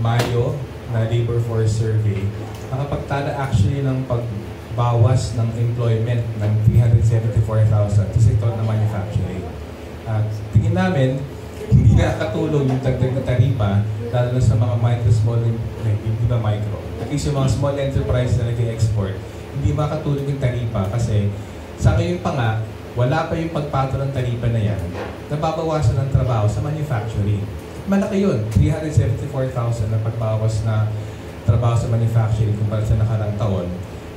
Mayo na labor force survey, nakapagtala actually ng pagbawas ng employment ng 374,000 sa sektor ng manufacturing. At tingin namin, hindi nakakatulong yung dagdag na taripa lalo sa mga micro, small, hindi ba micro. At least yung mga small enterprise na nag-export, hindi makatulong yung taripa kasi sa ngayon pa nga, wala pa yung pagpato ng taripa na yan, nababawasan ng trabaho sa manufacturing. Malaki yun, 374,000 na pagbawas na trabaho sa manufacturing kumpara sa nakarang taon.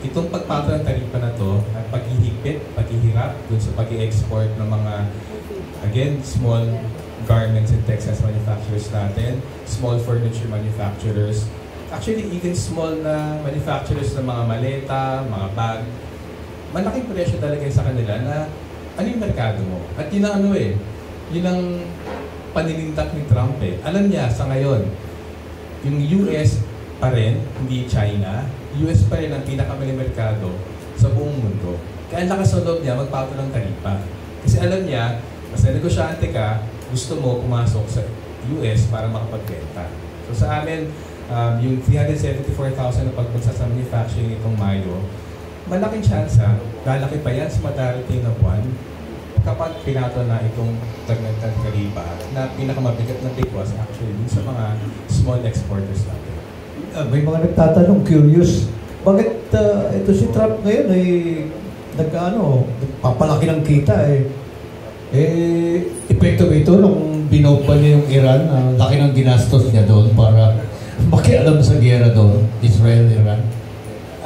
Itong pagpato ng taripa na to at paghihigpit, paghihirap dun sa pag-i-export ng mga, again, small garments and textiles manufacturers natin, small furniture manufacturers, actually even small na manufacturers ng mga maleta, mga bag, malaking presyo talaga sa kanila na ano yung merkado mo. At yun ang yun ang paninindak ni Trump eh. Alam niya sa ngayon, yung US pa rin, hindi China, US pa rin ang pinakamaling merkado sa buong mundo. Kaya ang lakas ng loob niya magpato ng taripa. Kasi alam niya, mas negosyante ka, gusto mo pumasok sa US para makapagbenta. So sa amin, yung 374,000 na pagbagsak sa manufacturing itong Mayo, malaking tsansa, lalaki pa yan sa madarating na buwan kapag pinato na itong dagdag taripa na pinakamabigat na bigwas actually sa mga small exporters natin. May mga nagtatanong, curious, bakit ito si Trump ngayon ay nagpapalaki ng kita epekto ba ito nung binobba niya yung Iran, laki ng ginastos niya doon para makialam sa giyera doon, Israel-Iran?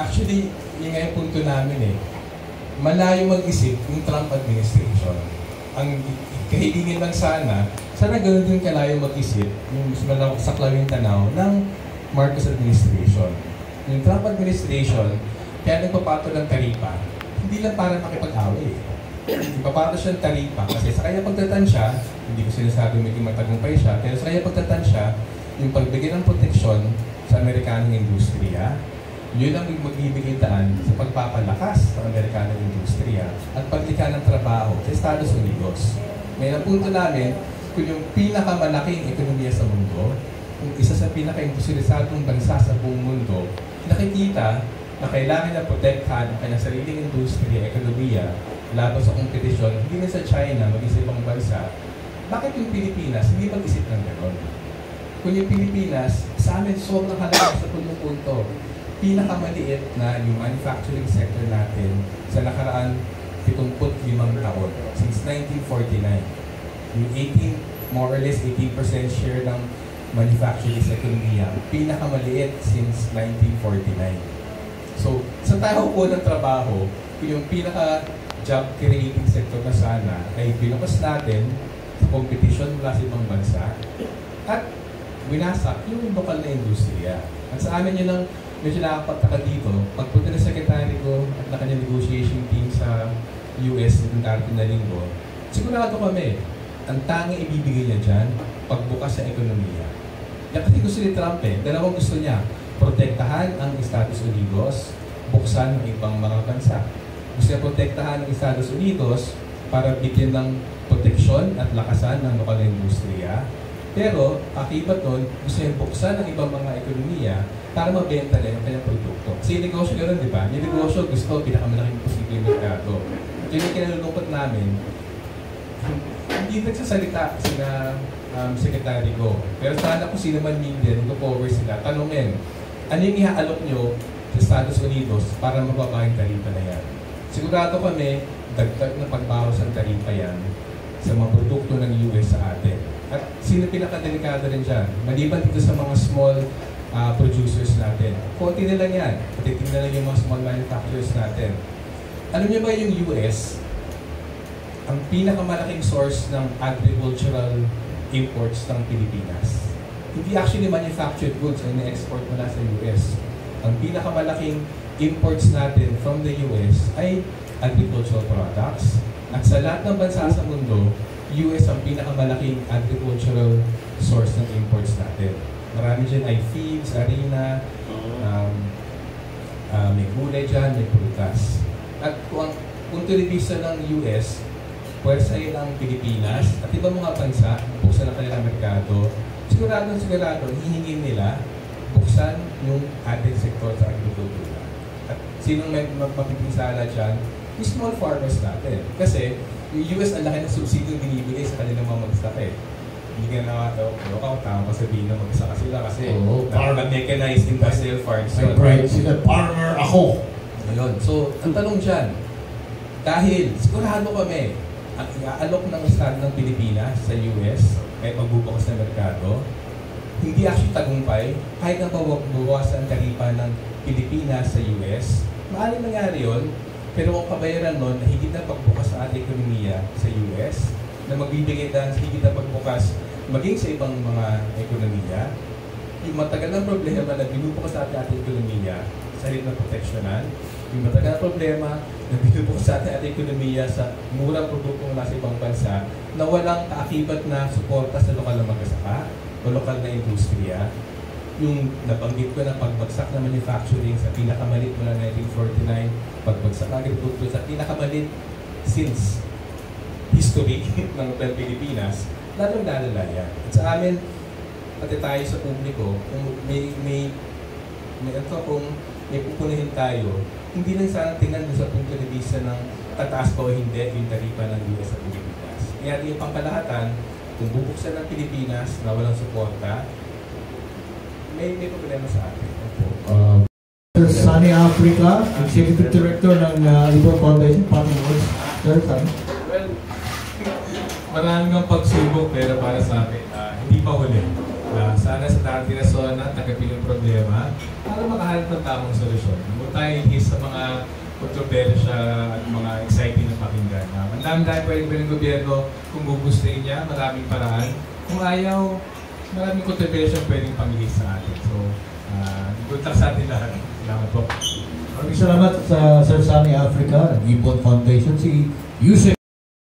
Actually, yung nga yung punto namin malayo mag-isip yung Trump administration. Ang kahilingin lang sana ganoon din kalayo mag-isip yung saklaw yung tanaw ng Marcos administration. Yung Trump administration, kaya nagpapato ng taripa, hindi lang para makipag-away. Ipapato siya ng taripa kasi sa kanya pagtatansya, hindi ko sinasabi maging matagumpay siya, pero sa kanya pagtatansya, yung pagbigay ng proteksyon sa Amerikanong industriya, yun ang magbibigay daan sa pagpapalakas ng Amerikanong industriya at paglikha ng trabaho sa Estados Unidos. May napunto namin kung yung pinakamalaking ekonomiya sa mundo, kung isa sa pinaka-industrialisadong bansa sa buong mundo, nakikita na kailangan na protektahan ang kanyang sariling industriya, ekonomiya, laban sa kompetisyon, hindi na sa China, mag-isip ang bansa. Bakit yung Pilipinas hindi mag-isip ng gano'n? Kung yung Pilipinas, sa amin sobrang halaga sa punto-punto. Pinakamaliit na yung manufacturing sector natin sa nakaraan 75 taon, since 1949. Yung more or less 18% share ng manufacturing sa ekonomiya, pinakamaliit since 1949. So, sa tayo po ng trabaho, yung pinaka-job creating sector na sana ay binukas natin sa competition mula sa ibang bansa at winasak yung lokal na industriya. At sa amin yun ang medyo nakapagtaka dito, pagpunta ng sekretary ko at na kanyang negotiation team sa US ng darating na linggo, sigurado kami, ang tanging ibibigay niya dyan, pagbukas sa ekonomiya. Yan kasi gusto ni Trump dalawang gusto niya, protektahan ang Estados Unidos, buksan ng ibang mga bansa. Gusto niya protektahan ang Estados Unidos para bigyan ng proteksyon at lakasan ng lokal na industriya. Pero, akibat nun, gusto niya buksan ng ibang mga ekonomiya para mabenta na yung kanyang produkto. Kasi yung negosyo gano'n, di ba? Yung negosyo gusto pinakamalaking posibleng merkado. Yun yung kinalulungkot namin. Hindi nagsasalita sina sekretary ko. Pero sana kung sino man media, nag-cover sila, tanungin, ano yung ihaalok nyo sa Estados Unidos para mababa yung taripa na yan? Sigurado kami, dagdag na pagbawas ng taripa yan sa mga produkto ng US sa atin. At sino pinakadelikado rin dyan? Maliban dito sa mga small producers natin. Konti na lang yan. Patitignan na lang yung mga small manufacturers natin. Alam niyo ba yung US, ang pinakamalaking source ng agricultural imports ng Pilipinas? Hindi actually manufactured goods ang na-export mula sa US. Ang pinakamalaking imports natin from the US ay agricultural products. At sa lahat ng bansa sa mundo, US ang pinakamalaking agricultural source ng imports natin. Marami dyan ay feeds, harina, may gulay dyan, may prutas. At kung ang punto de vista ng US, puwersa yun ang Pilipinas at ibang mga bansa, buksan ang kanilang merkado, sigurado, hihingin nila buksan yung ating sektor sa agrikultura. At sinong may mapipinsala dyan? Yung small farmers natin. Kasi yung US ang laki ng subsidy yung binibigay sa kanilang mga magsasaka. Hindi ka na tama pa sabihin na magsasaka sila kasi mechanized industrial farms. My pride sila, farmer ako. Ayun. So, ang tanong dyan, dahil sigurado kami, ang iaalok ng Estado ng Pilipinas sa US, may pagbubukas ng merkado, hindi actually tagumpay, kahit na bawasan ang taripa ng Pilipinas sa US, maaaring nangyari yun, pero kung kabayaran nun na higit na pagbukas sa ating ekonomiya sa US, na magbibigay dahil sa higit na pagbukas maging sa ibang mga ekonomiya, yung matagal ng problema na binubukas sa ating ekonomiya sa halip na proteksyonan, yung matagal na problema na binubukas sa ating ekonomiya sa murang produktong nasa ibang bansa na walang kaakibat na suporta sa lokal na magsasaka o lokal na industriya. Yung nabanggit ko na pagbagsak na manufacturing sa pinakamalit mula 1949, pagbagsak na agriculture sa pinakamalit since history ng Pilipinas, lalong lalala yan. At sa amin, pati tayo sa publiko, kung may pupunahin tayo, hindi lang sana tingnan sa punto de vista ng tataas pa o hindi yung taripa ng US sa Pilipinas. Kaya yung pangkalahatan, kung bubuksan ng Pilipinas na walang suporta, may problema sa atin. Sir Sunny Africa, Executive Director ng Libor Foundation, Pati Woods. Sir Sunny. Well, maraming ang pagsubok pero para sa akin, hindi pa huli. Sana sa dati na zona, tagapin yung problema para makahanap ng tamang solusyon. Huwag tayo ihis sa mga kontrobersya at mga exciting na pakinggan. Ang dami-dami pwedeng ng gobyerno kung gugustuhin niya, maraming paraan. Kung ayaw, maraming kontrobersya pwedeng pangihis sa atin. So, good luck sa atin lahat. Salamat po. Maraming salamat sa Sir Sunny Africa, Libor Foundation, si Yusef.